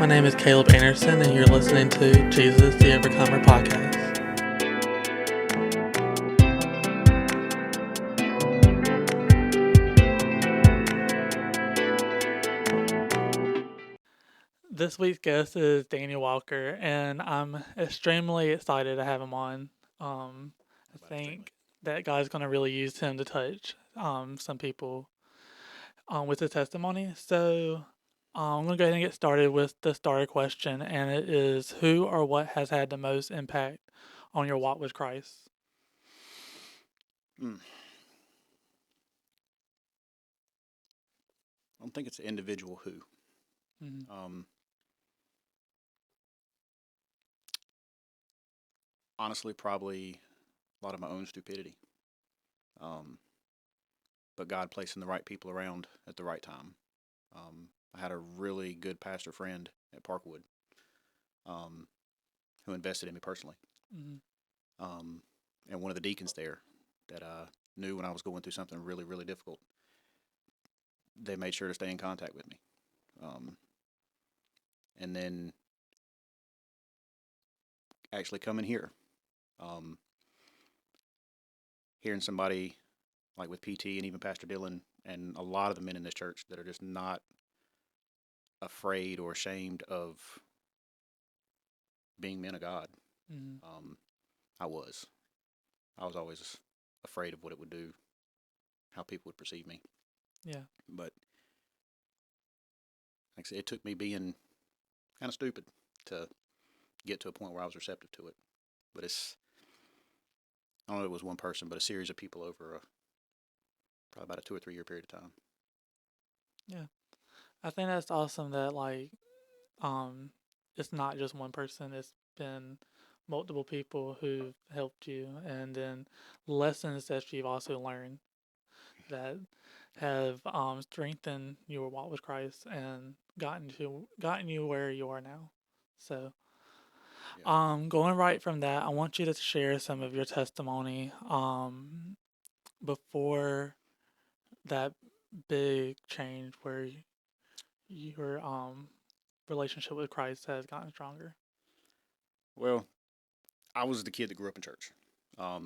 My name is Caleb Anderson, and you're listening to Jesus the Overcomer podcast. This week's guest is Daniel Walker, and I'm extremely excited to have him on. I think that God's going to really use him to touch some people with his testimony. So I'm going to go ahead and get started with the starter question, and it is, who or what has had the most impact on your walk with Christ? I don't think it's an individual who. Mm-hmm. Honestly, probably a lot of my own stupidity. But God placing the right people around at the right time. I had a really good pastor friend at Parkwood who invested in me personally. Mm-hmm. And one of the deacons there that I knew when I was going through something really, really difficult, they made sure to stay in contact with me. And then actually coming here, hearing somebody like with PT and even Pastor Dylan and a lot of the men in this church that are just not afraid or ashamed of being men of God. Mm-hmm. I was always afraid of what it would do, how people would perceive me. Yeah. But like I said, it took me being kind of stupid to get to a point where I was receptive to it. But I don't know if it was one person, but a series of people over probably about a 2 or 3 year period of time. Yeah. I think that's awesome that it's not just one person, it's been multiple people who've helped you, and then lessons that you've also learned that have strengthened your walk with Christ and gotten you where you are now. So going right from that, I want you to share some of your testimony before that big change where your relationship with Christ has gotten stronger. Well, I was the kid that grew up in church. I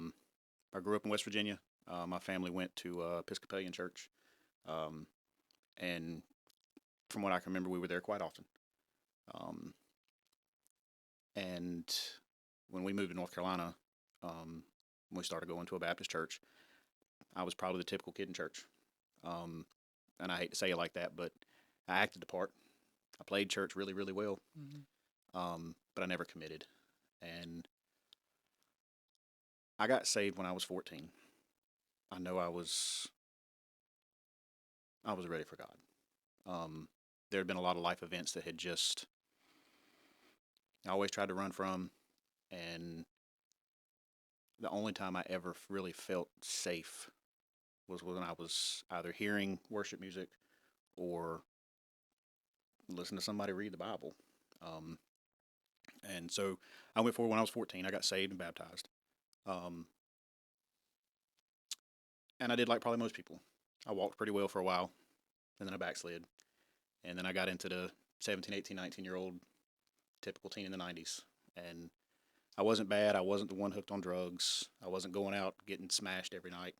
grew up in West Virginia. My family went to Episcopalian church, and from what I can remember, we were there quite often. And when we moved to North Carolina, we started going to a Baptist church. I was probably the typical kid in church, and I hate to say it like that, but I acted the part. I played church really, really well, but I never committed. And I got saved when I was 14. I know I was ready for God. There had been a lot of life events that had just I always tried to run from, and the only time I ever really felt safe was when I was either hearing worship music or listening to somebody read the Bible. And so I went forward when I was 14. I got saved and baptized. And I did like probably most people. I walked pretty well for a while, and then I backslid. And then I got into the 17, 18, 19-year-old typical teen in the 90s. And I wasn't bad. I wasn't the one hooked on drugs. I wasn't going out getting smashed every night.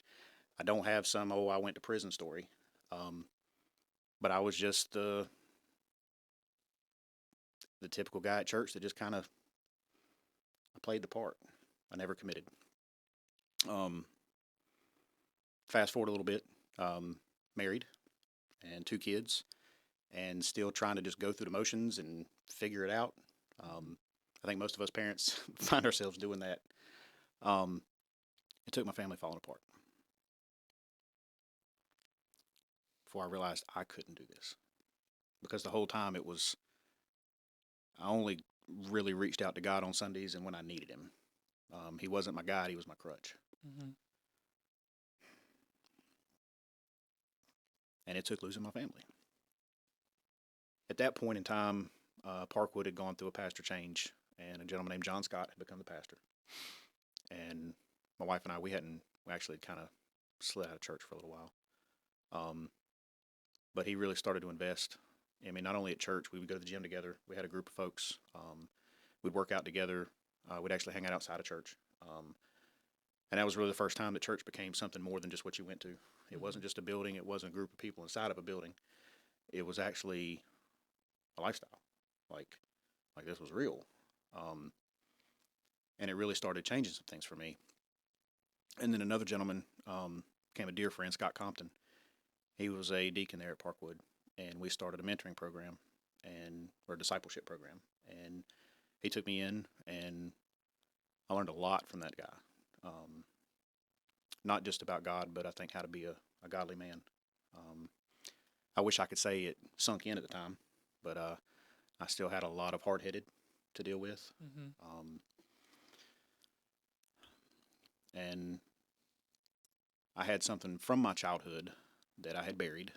I don't have some, I went to prison story. But I was just the typical guy at church that just kind of I played the part. I never committed. Fast forward a little bit, married and 2 kids, and still trying to just go through the motions and figure it out. I think most of us parents find ourselves doing that. It took my family falling apart before I realized I couldn't do this. Because the whole time I only really reached out to God on Sundays and when I needed Him. He wasn't my guide, He was my crutch. Mm-hmm. And it took losing my family. At that point in time, Parkwood had gone through a pastor change, and a gentleman named John Scott had become the pastor. And my wife and I, we actually kind of slid out of church for a little while. But he really started to invest I mean, not only at church, we would go to the gym together. We had a group of folks. We'd work out together. We'd actually hang out outside of church. And that was really the first time that church became something more than just what you went to. It Mm-hmm. wasn't just a building. It wasn't a group of people inside of a building. It was actually a lifestyle. Like, like this was real. Um, and it really started changing some things for me. And then another gentleman became a dear friend, Scott Compton. He was a deacon there at Parkwood, and we started a mentoring program and or a discipleship program. And he took me in, and I learned a lot from that guy. Um, Not just about God, but I think how to be a godly man. Um, I wish I could say it sunk in at the time, but I still had a lot of hard headed to deal with. Mm-hmm. Um, and I had something from my childhood that I had buried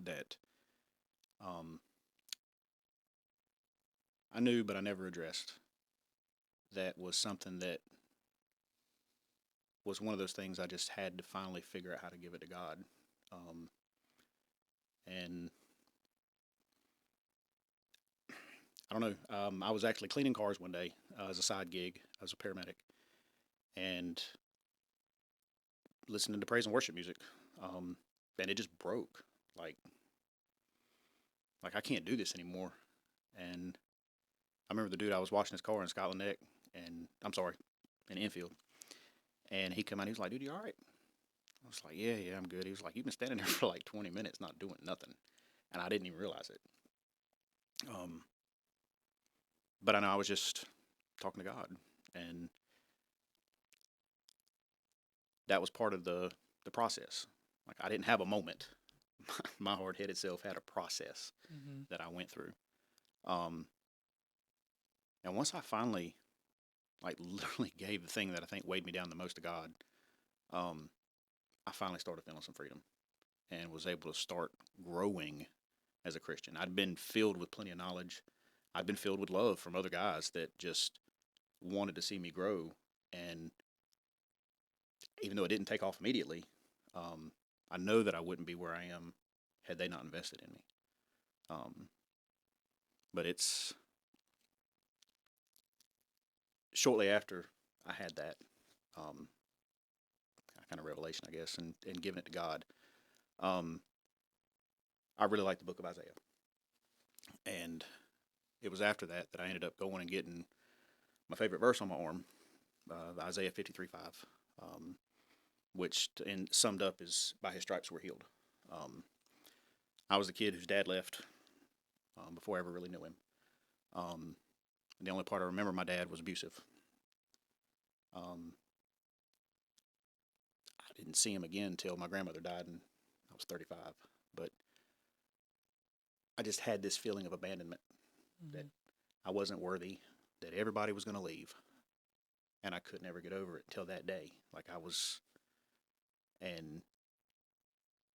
that um, I knew, but I never addressed. That was something that was one of those things I just had to finally figure out how to give it to God. Um, and I don't know. I was actually cleaning cars one day as a side gig as a paramedic, and listening to praise and worship music, um, and it just broke. Like, like I can't do this anymore. And I remember the dude I was washing his car in Scotland Neck, and I'm sorry, in Enfield, and he come out. He was like, "Dude, you all right?" I was like, "Yeah, yeah, I'm good." He was like, "You've been standing there for like 20 minutes, not doing nothing," and I didn't even realize it. Um, but I know I was just talking to God, and that was part of the process. Like I didn't have a moment. My hard headed self had a process Mm-hmm. that I went through. Um, and once I finally, like, literally gave the thing that I think weighed me down the most to God, um, I finally started feeling some freedom and was able to start growing as a Christian. I'd been filled with plenty of knowledge. I'd been filled with love from other guys that just wanted to see me grow. And even though it didn't take off immediately, um, I know that I wouldn't be where I am had they not invested in me. Um, but it's shortly after I had that um, kind of revelation, I guess, and giving it to God. Um, I really like the book of Isaiah. And it was after that that I ended up going and getting my favorite verse on my arm, Isaiah 53:5, um, which and summed up is by his stripes we're healed. Um, I was the kid whose dad left before I ever really knew him. Um, and the only part I remember my dad was abusive. Um, I didn't see him again until my grandmother died and I was 35. But I just had this feeling of abandonment that Mm-hmm. I wasn't worthy, that everybody was going to leave, and I could never get over it till that day. Like I was, and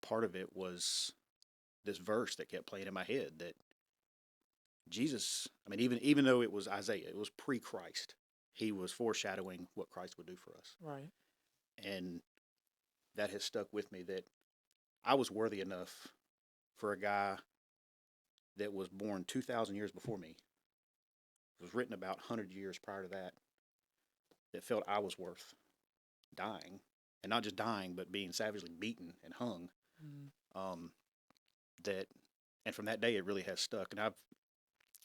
part of it was this verse that kept playing in my head that Jesus. I mean, even though it was Isaiah, it was pre-Christ. He was foreshadowing what Christ would do for us, Right. and that has stuck with me. That I was worthy enough for a guy that was born 2,000 years before me, was written about 100 years prior to that, that felt I was worth dying, and not just dying, but being savagely beaten and hung. Mm-hmm. Um, that, and from that day, it really has stuck. And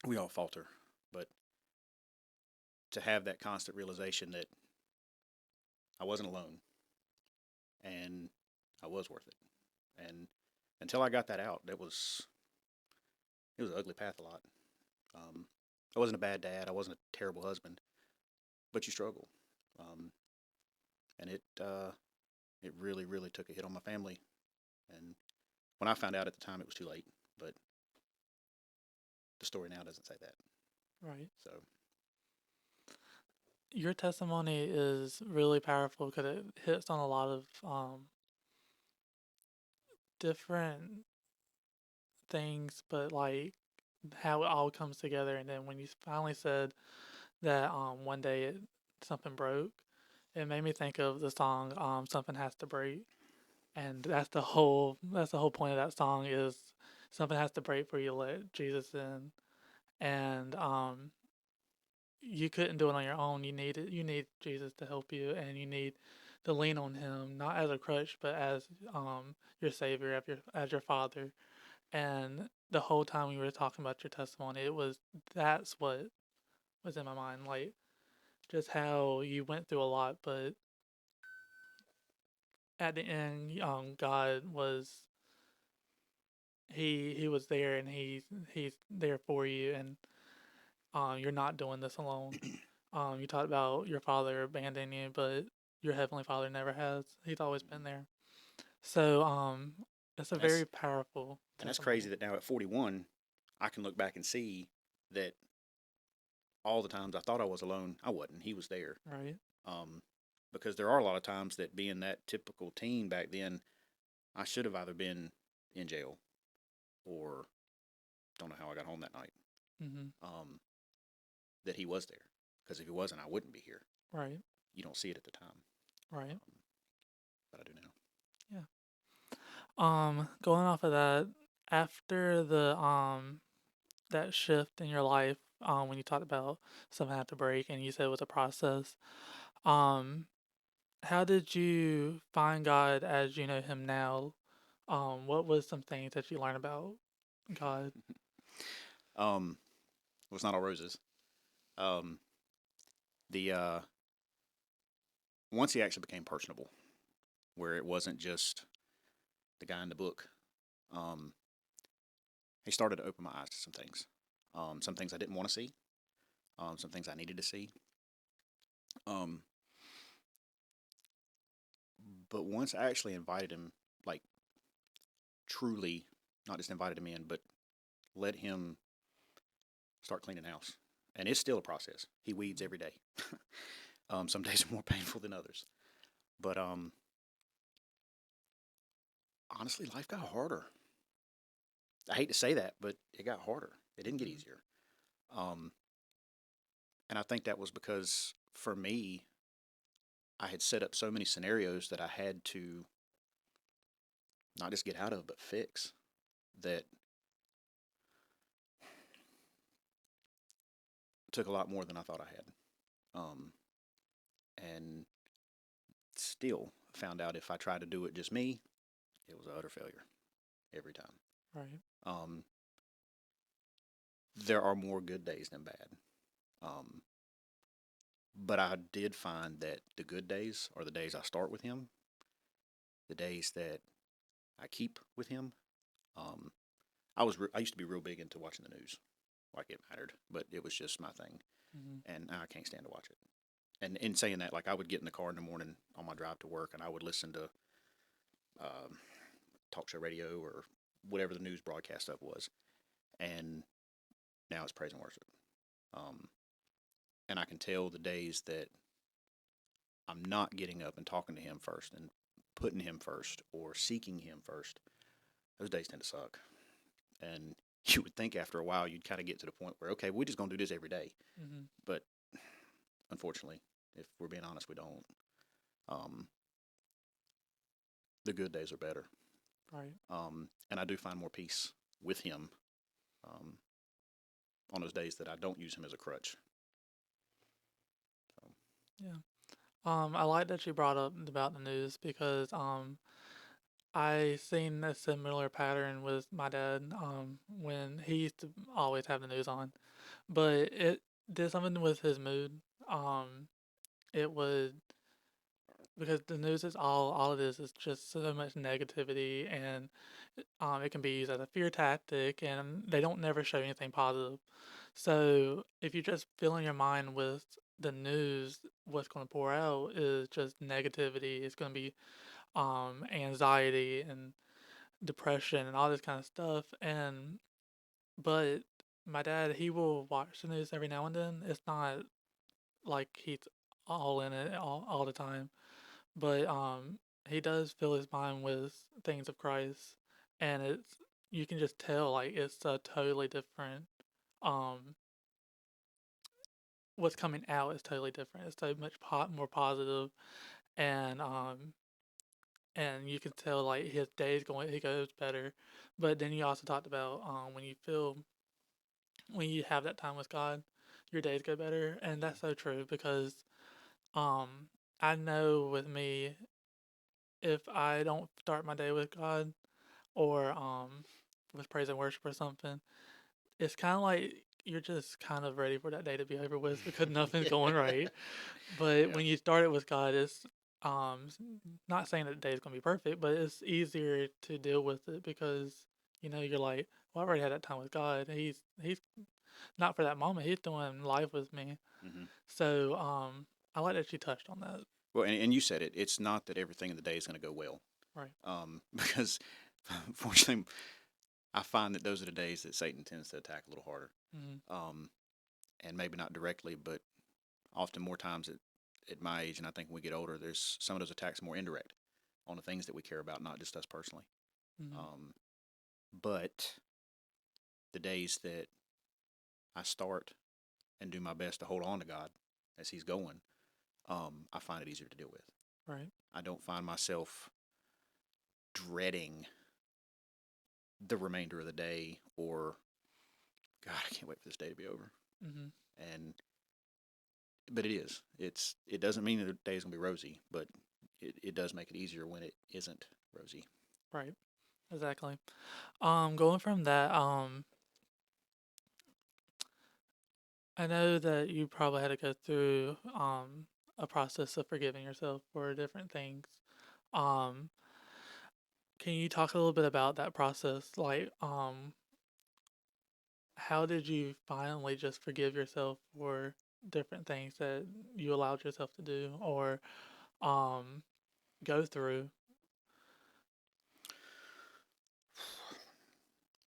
we all falter, but to have that constant realization that I wasn't alone and I was worth it. And until I got that out, it was an ugly path a lot. Um, I wasn't a bad dad. I wasn't a terrible husband, but you struggle. Um, and it really, really took a hit on my family. And when I found out at the time, it was too late. But the story now doesn't say that. Right. So Your testimony is really powerful because it hits on a lot of different things, but like how it all comes together. And then when you finally said that one day something broke, it made me think of the song "Something Has to Break," and that's the whole point of that song is something has to break for you to let Jesus in, and you couldn't do it on your own. You need Jesus to help you, and you need to lean on Him, not as a crutch, but as your Savior, as your Father. And the whole time we were talking about your testimony, that's what was in my mind, like just how you went through a lot, but at the end, God was He was there, and He's there for you, and you're not doing this alone. You talked about your father abandoning you, but your heavenly Father never has. He's always been there. So it's a And very powerful that's crazy testimony, that now at 41, I can look back and see that all the times I thought I was alone, I wasn't. He was there. right? Um, because there are a lot of times that being that typical teen back then, I should have either been in jail or don't know how I got home that night. Mm-hmm. Um, that he was there. Because if he wasn't, I wouldn't be here. Right, You don't see it at the time, right. but I do now. Yeah. Going off of that, after the that shift in your life, when you talked about something had to break and you said it was a process, um, how did you find God as you know him now? What was some things that you learned about God? Um, it was not all roses. Um, the Once he actually became personable, where it wasn't just the guy in the book, um, he started to open my eyes to some things I didn't want to see, some things I needed to see. Um, but once I actually invited him, like truly, not just invited him in, but let him start cleaning house. And it's still a process. He weeds every day. Some days are more painful than others. But honestly, life got harder. I hate to say that, but it got harder. It didn't get Mm-hmm. easier. Um, and I think that was because for me, I had set up so many scenarios that I had to not just get out of, but fix that took a lot more than I thought I had. Um, and still found out if I tried to do it just me, it was an utter failure every time. Right. Um, there are more good days than bad. Um, but I did find that the good days are the days I start with him, the days that I keep with him. Um, I used to be real big into watching the news, like it mattered, but it was just my thing, Mm-hmm. and now I can't stand to watch it. And in saying that, like I would get in the car in the morning on my drive to work, and I would listen to um, talk show radio or whatever the news broadcast stuff was, and now it's praise and worship. Um, and I can tell the days that I'm not getting up and talking to him first and putting him first or seeking him first, those days tend to suck. And you would think after a while you'd kind of get to the point where, okay, we're just going to do this every day. Mm-hmm. But unfortunately, if we're being honest, we don't. Um, the good days are better. Right. And I do find more peace with him um, on those days that I don't use him as a crutch. So, Yeah. I like that you brought up about the news because I seen a similar pattern with my dad when he used to always have the news on, but it did something with his mood. Um, it would because the news is all it is just so much negativity, and it can be used as a fear tactic, and they don't never show anything positive. So if you just fill in your mind with the news, what's going to pour out is just negativity. It's going to be anxiety and depression and all this kind of stuff. And but my dad, he will watch the news every now and then. It's not like he's all in it all the time, but he does fill his mind with things of Christ, and it's you can just tell like it's a totally different um what's coming out is totally different. It's so much more positive, and and you can tell like his days going, he goes better. But then you also talked about when you feel when you have that time with God, your days go better, and that's so true because um I know with me, if I don't start my day with God or with praise and worship or something, it's kind of like you're just kind of ready for that day to be over with because nothing's Yeah. going right. But Yeah. when you start it with God, it's um not saying that the day is gonna be perfect, but it's easier to deal with it because you're like, well, I already had that time with God. He's not for that moment. He's doing life with me. Hmm. So I like that you touched on that. Well, and you said it. It's not that everything in the day is going to go well, Right. because fortunately, I find that those are the days that Satan tends to attack a little harder, Mm-hmm. um, and maybe not directly, but often more times at my age, and I think when we get older, there's some of those attacks more indirect on the things that we care about, not just us personally. Mm-hmm. Um, but the days that I start and do my best to hold on to God as He's going, I find it easier to deal with. Right. I don't find myself dreading the remainder of the day or, God, I can't wait for this day to be over. Mm-hmm. And but it is. It doesn't mean that the day is gonna be rosy, but it does make it easier when it isn't rosy. Right. Exactly. Going from that, I know that you probably had to go through a process of forgiving yourself for different things. Um, can you talk a little bit about that process? Like, how did you finally just forgive yourself for different things that you allowed yourself to do or um go through?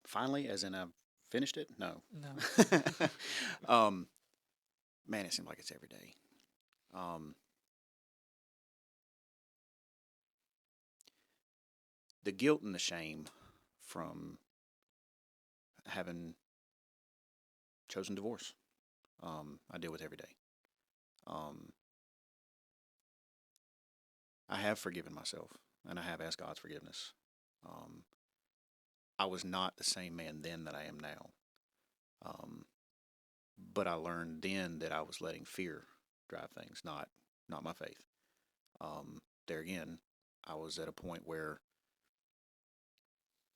Finally, as in I've finished it? No. No. um, man, it seems like it's every day. Um, the guilt and the shame from having chosen divorce, I deal with every day. Um, I have forgiven myself, and I have asked God's forgiveness. Um, I was not the same man then that I am now. Um, but I learned then that I was letting fear drive things, not my faith. There again, I was at a point where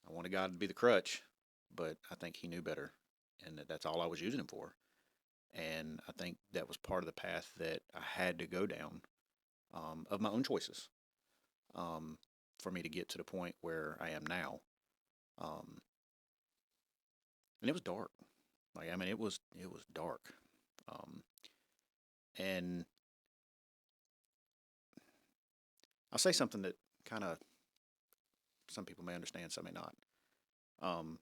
I wanted God to be the crutch, but I think He knew better, and that's all I was using Him for. And I think that was part of the path that I had to go down, of my own choices, um, for me to get to the point where I am now. Um, and it was dark. Like, I mean, it was dark. Um, and I'll say something that kind of some people may understand, some may not. Um,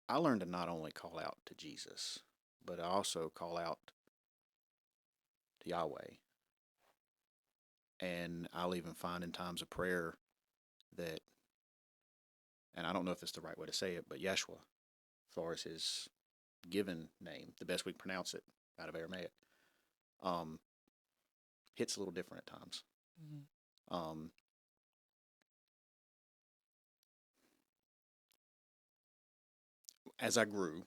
I learned to not only call out to Jesus, but I also call out to Yahweh. And I'll even find in times of prayer that, and I don't know if it's the right way to say it, but Yeshua, as far as his given name, the best we can pronounce it out of Aramaic, um, hits a little different at times. Mhm. Um, as I grew,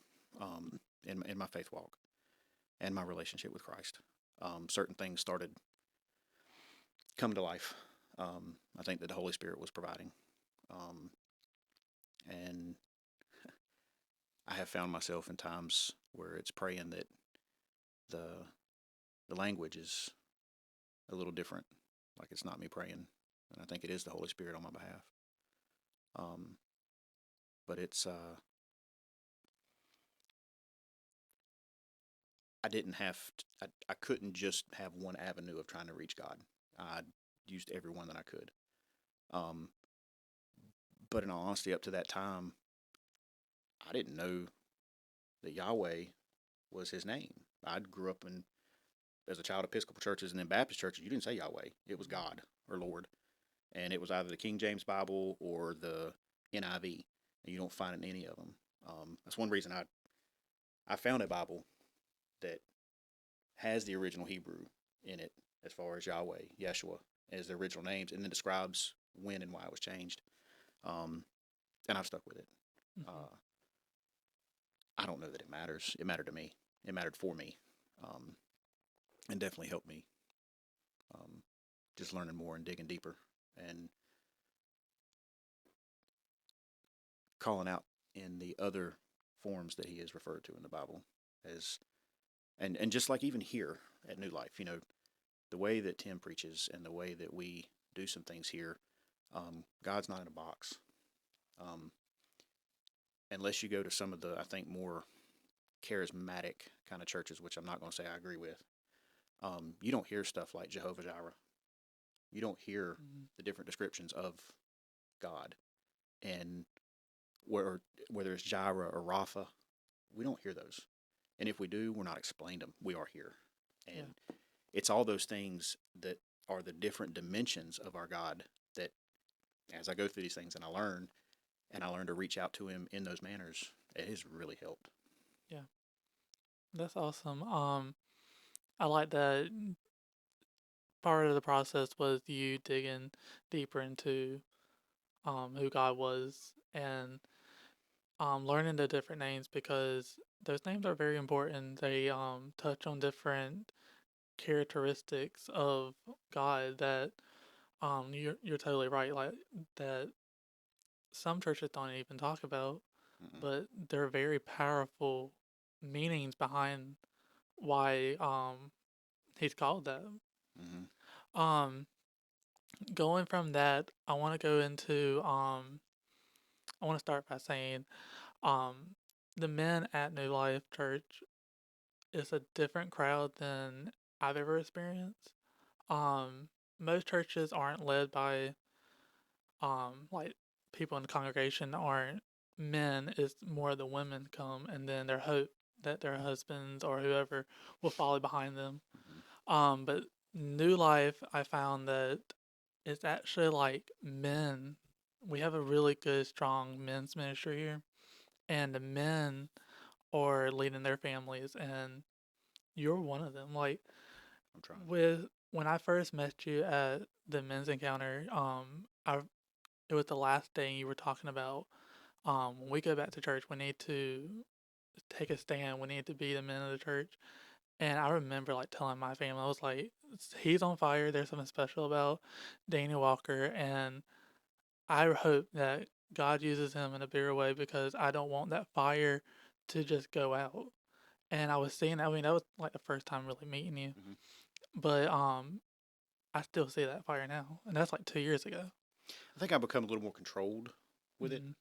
in my faith walk and my relationship with Christ, certain things started come to life. I think that the Holy Spirit was providing. Um, and I have found myself in times where it's praying that the the language is a little different, like it's not me praying, and I think it is the Holy Spirit on my behalf. Um, but it's I didn't have I couldn't just have one avenue of trying to reach God. I used every one that I could. Um, but in all honesty, up to that time, I didn't know that Yahweh was His name. I grew up in as a child of Episcopal churches and then Baptist churches. You didn't say Yahweh; it was God or Lord, and it was either the King James Bible or the NIV, and you don't find it in any of them. That's one reason I found a Bible that has the original Hebrew in it as far as Yahweh, Yeshua, as the original names, and then describes when and why it was changed. And I've stuck with it. Mm-hmm. Uh, I don't know that it matters. It mattered to me. It mattered for me, um, and definitely helped me. Um, just learning more and digging deeper and calling out in the other forms that he is referred to in the Bible as, and just like even here at New Life, the way that Tim preaches and the way that we do some things here, God's not in a box. Um, unless you go to some of the, I think, more charismatic kind of churches, which I'm not going to say I agree with, you don't hear stuff like Jehovah Jireh. You don't hear Mm-hmm. the different descriptions of God, and where whether it's Jireh or Rapha, we don't hear those. And if we do, we're not explained them. We are here, Yeah. and it's all those things that are the different dimensions of our God that, as I go through these things and I learn to reach out to Him in those manners, it has really helped. Yeah. That's awesome. I like that part of the process was you digging deeper into who God was and learning the different names because those names are very important. They touch on different characteristics of God that you're totally right, like that some churches don't even talk about, Mm-mm. but they're very powerful meanings behind why he's called that. Mm-hmm. Um Going from that, I want to go into I want to start by saying um the men at New Life Church is a different crowd than I've ever experienced. Um Most churches aren't led by like people in the congregation aren't men, it's more the women come and then their hope that their husbands or whoever will follow behind them. Mm-hmm. But New Life, I found that it's actually like men. We have a really good, strong men's ministry here, and the men are leading their families, and you're one of them. Like I'm trying. with when I first met you at the men's encounter, I it was the last day you were talking about. When we go back to church, we need to take a stand. We need to be the men of the church. And I remember like telling my family, I was like, he's on fire. There's something special about Daniel Walker. And I hope that God uses him in a bigger way because I don't want that fire to just go out. And I was seeing that. I mean, that was like the first time really meeting you. Mm-hmm. But I still see that fire now. And that's like 2 years ago. I think I've become a little more controlled with it. Mm-hmm.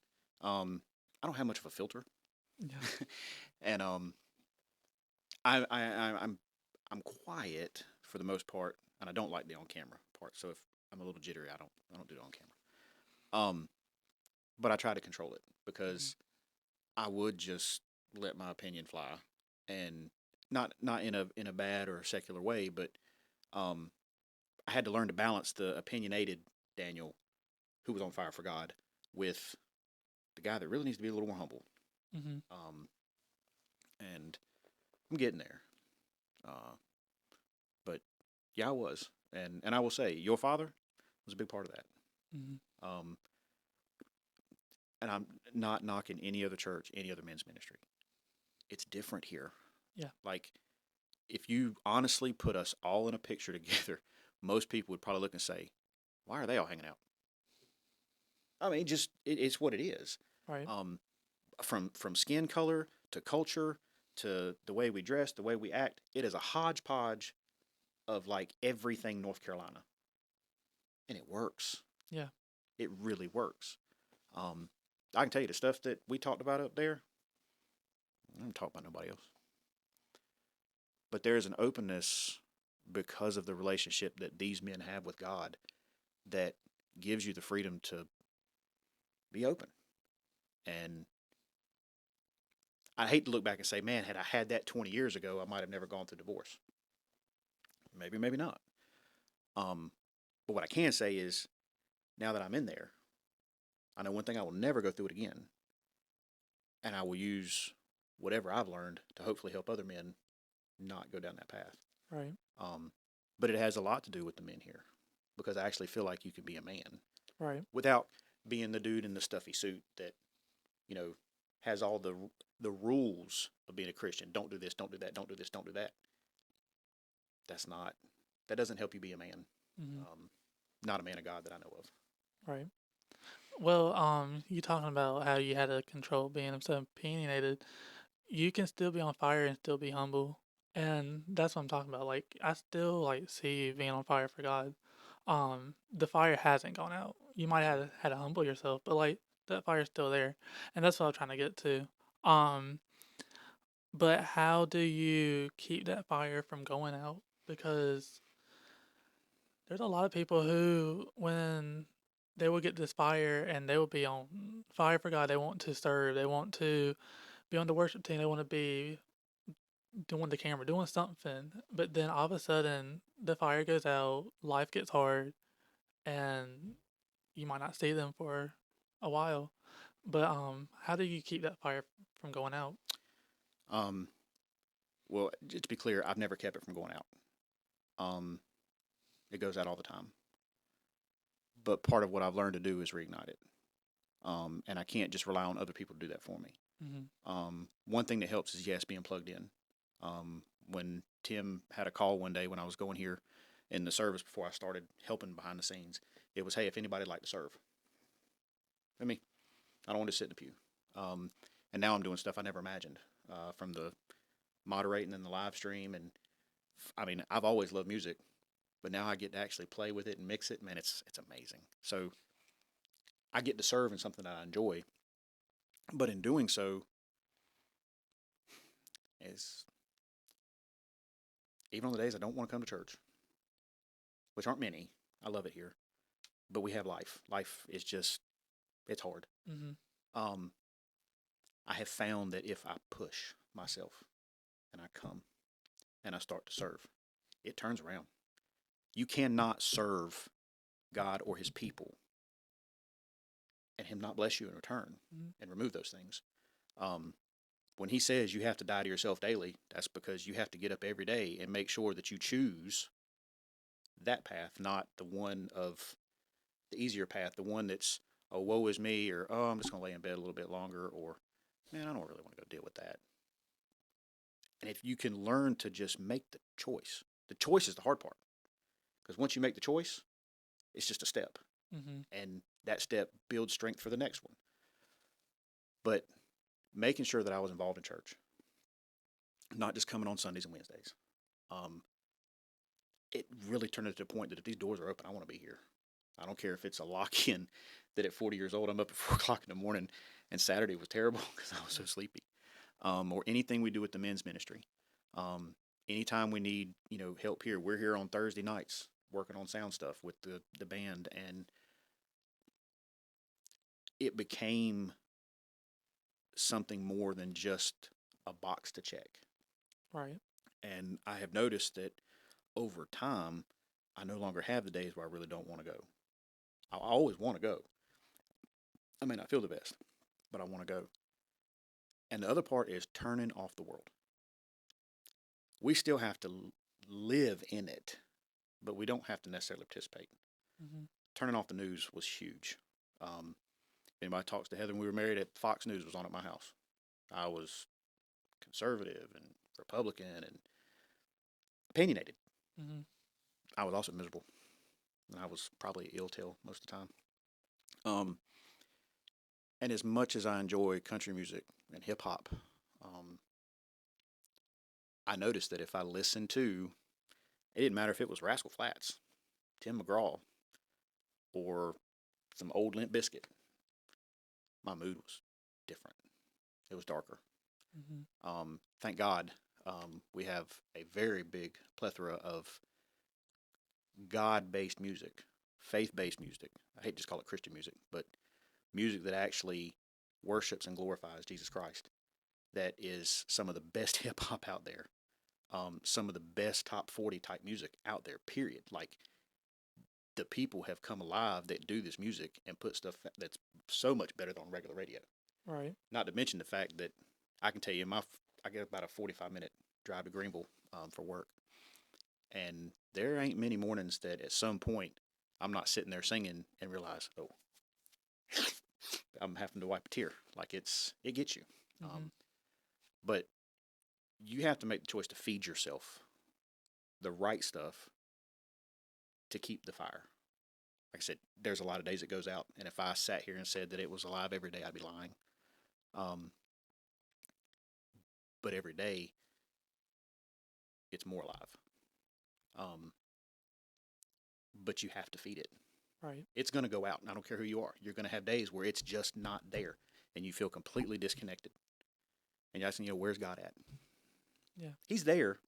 I don't have much of a filter, Yeah. and I'm quiet for the most part, and I don't like the on camera part. So if I'm a little jittery, I don't do it on camera. But I try to control it Mm-hmm. because I would just let my opinion fly, and not in a bad or secular way, but um, I had to learn to balance the opinionated Daniel, who was on fire for God, with the guy that really needs to be a little more humble. Mm-hmm. Um, and I'm getting there. Uh, but yeah, I was, and I will say, your father was a big part of that. Mm-hmm. Um, and I'm not knocking any other church, any other men's ministry. It's different here. Yeah. Like, if you honestly put us all in a picture together, most people would probably look and say, "Why are they all hanging out?" I mean, just it's what it is. Right. Um, from skin color to culture to the way we dress, the way we act, it is a hodgepodge of like everything North Carolina, and it works. Yeah. It really works. Um, I can tell you the stuff that we talked about up there. I don't talk about nobody else, but there is an openness because of the relationship that these men have with God that gives you the freedom to be open. And I hate to look back and say, man, had I had that 20 years ago, I might have never gone through divorce. Maybe, maybe not. Um, but what I can say is, now that I'm in there, I know one thing: I will never go through it again, and I will use whatever I've learned to hopefully help other men not go down that path. Right. Um, but it has a lot to do with the men here, because I actually feel like you can be a man Right. without being the dude in the stuffy suit that, you know, has all the rules of being a Christian. Don't do this, don't do that, don't do this, don't do that. That's not that doesn't help you be a man. Hmm. Um, Not a man of God that I know of. Right. Well, you talking about how you had to control being so opinionated. You can still be on fire and still be humble, and that's what I'm talking about. Like, I still like see you being on fire for God. The fire hasn't gone out. You might have had to humble yourself, but like that fire's still there, and that's what I'm trying to get to. Um, but how do you keep that fire from going out? Because there's a lot of people who, when they will get this fire and they will be on fire for God, they want to serve, they want to be on the worship team, they want to be doing the camera, doing something. But then all of a sudden, the fire goes out, life gets hard, and you might not see them for a while. But how do you keep that fire from going out? Um, well, just to be clear, I've never kept it from going out. Um, it goes out all the time. But part of what I've learned to do is reignite it. And I can't just rely on other people to do that for me. Mm-hmm. One thing that helps is, yes, being plugged in. When Tim had a call one day when I was going here in the service before I started helping behind the scenes, it was, hey, if anybody'd like to serve, I mean, I don't want to sit in the pew. Um, and now I'm doing stuff I never imagined, from the moderating and the live stream. And I mean, I've always loved music, but now I get to actually play with it and mix it. Man, it's amazing. So I get to serve in something that I enjoy, but in doing so, is even on the days I don't want to come to church, which aren't many. I love it here, but we have life. Life is just it's hard. Mm-hmm. Um, I have found that if I push myself and I come and I start to serve, it turns around. You cannot serve God or His people and Him not bless you in return Mm-hmm. and remove those things. Um, when He says you have to die to yourself daily, that's because you have to get up every day and make sure that you choose that path, not the one of the easier path, the one that's, oh, woe is me, or, oh, I'm just going to lay in bed a little bit longer, or, man, I don't really want to go deal with that. And if you can learn to just make the choice is the hard part. Because once you make the choice, it's just a step. Mm-hmm. And that step builds strength for the next one. But making sure that I was involved in church, not just coming on Sundays and Wednesdays, um, it really turned it to the point that if these doors are open, I want to be here. I don't care if it's a lock in that at 40 years old, I'm up at 4 o'clock in the morning and Saturday was terrible because I was so sleepy. Or anything we do with the men's ministry. Um, Anytime we need, help here, we're here on Thursday nights working on sound stuff with the band. And it became something more than just a box to check. Right. And I have noticed that over time, I no longer have the days where I really don't want to go. I always want to go. I may not feel the best, but I want to go. And the other part is turning off the world. We still have to live in it, but we don't have to necessarily participate. Mm-hmm. Turning off the news was huge. Anybody talks to Heather when we were married, at Fox News was on at my house. I was conservative and Republican and opinionated. Mm-hmm. I was also miserable, and I was probably ill till most of the time. Um, and as much as I enjoy country music and hip hop, um, I noticed that if I listened to, it didn't matter if it was Rascal Flatts, Tim McGraw, or some old Limp Biscuit, my mood was different. It was darker. Mm-hmm. Thank God, we have a very big plethora of God-based music, faith-based music. I hate to just call it Christian music, but music that actually worships and glorifies Jesus Christ. That is some of the best hip hop out there. Some of the best top 40 type music out there. Period. Like, the people have come alive that do this music and put stuff that's so much better than regular radio. Right. Not to mention the fact that I can tell you, I get about a 45-minute drive to Greenville, for work, and there ain't many mornings that at some point I'm not sitting there singing and realize, oh, I'm having to wipe a tear. Like it gets you. Mm-hmm. But you have to make the choice to feed yourself the right stuff to keep the fire. Like I said, there's a lot of days it goes out, and if I sat here and said that it was alive every day, I'd be lying. But every day, it's more alive. But you have to feed it. Right. It's going to go out, and I don't care who you are. You're going to have days where it's just not there, and you feel completely disconnected. And you're asking, where's God at? Yeah. He's there,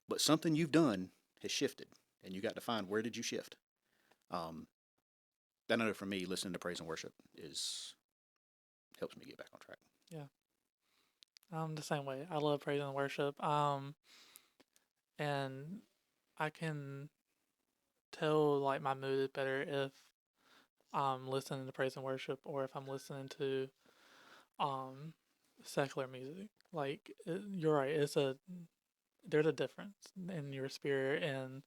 but something you've done has shifted, and you got to find where did you shift. I know for me, listening to praise and worship helps me get back on track. Yeah. I'm the same way. I love praise and worship. And I can tell like my mood is better if I'm listening to praise and worship or if I'm listening to secular music. Like you're right. There's a difference in your spirit, and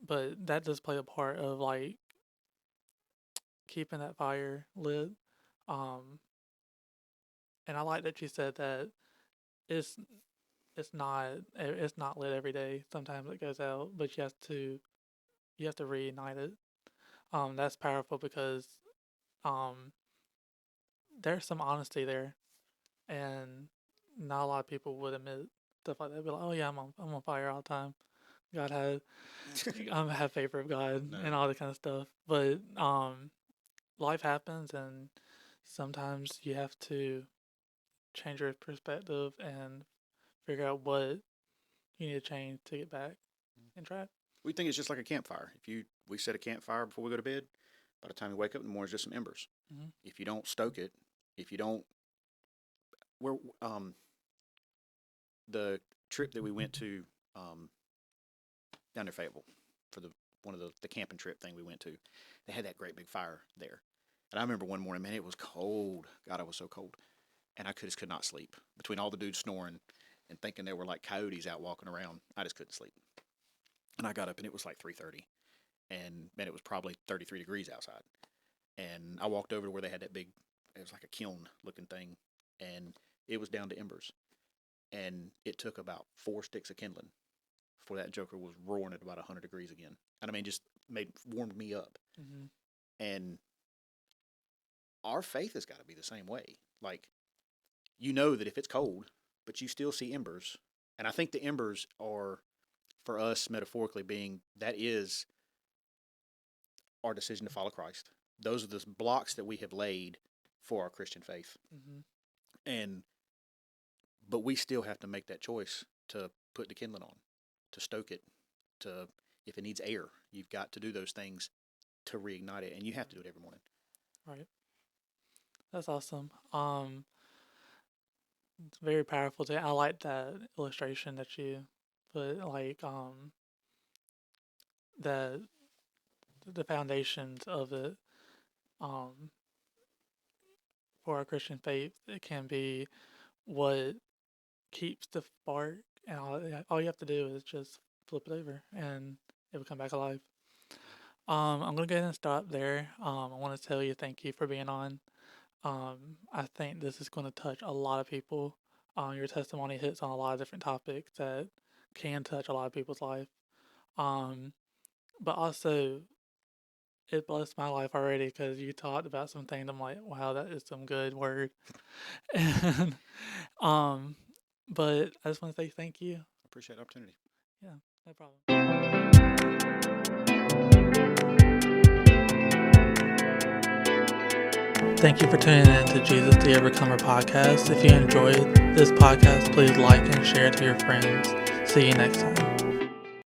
but that does play a part of like keeping that fire lit. And I like that you said that it's it's not lit every day. Sometimes it goes out, but you have to reignite it. That's powerful because um there's some honesty there, and not a lot of people would admit stuff like that. Be like, oh yeah, I'm on fire all the time. God had have favor of God No. and all that kind of stuff. But life happens, and sometimes you have to change your perspective and figure out what you need to change to get back and track. We think it's just like a campfire. We set a campfire before we go to bed, by the time we wake up in the morning, it's just some embers. Mm-hmm. If you don't stoke it, if you don't, we're the trip that we went to down near Fayetteville for one of the camping trip thing we went to, they had that great big fire there. And I remember one morning, man, it was cold. God, I was so cold. And I just could not sleep. Between all the dudes snoring and thinking there were like coyotes out walking around, I just couldn't sleep. And I got up and it was like 3:30. And man, it was probably 33 degrees outside. And I walked over to where they had that big, it was like a kiln looking thing. And it was down to embers. And it took about 4 sticks of kindling before that joker was roaring at about 100 degrees again. And I mean, just warmed me up. Mm-hmm. And our faith has got to be the same way. Like, that if it's cold, but you still see embers. And I think the embers are, for us, metaphorically being, that is our decision to follow Christ. Those are the blocks that we have laid for our Christian faith. Mm-hmm. But we still have to make that choice to put the kindling on, to stoke it, if it needs air, you've got to do those things to reignite it, and you have to do it every morning. Right. That's awesome. It's very powerful. I like that illustration that you put, like the foundations of it. For our Christian faith, it can be what keeps the spark, and all you have to do is just flip it over, and it will come back alive. I'm gonna go ahead and stop there. I want to tell you thank you for being on. I think this is going to touch a lot of people. Your testimony hits on a lot of different topics that can touch a lot of people's life. But also, it blessed my life already because you talked about some things. I'm like, wow, that is some good word. And but I just want to say thank you. I appreciate the opportunity. Yeah, no problem. Thank you for tuning in to Jesus the Overcomer podcast. If you enjoyed this podcast, please like and share it to your friends. See you next time.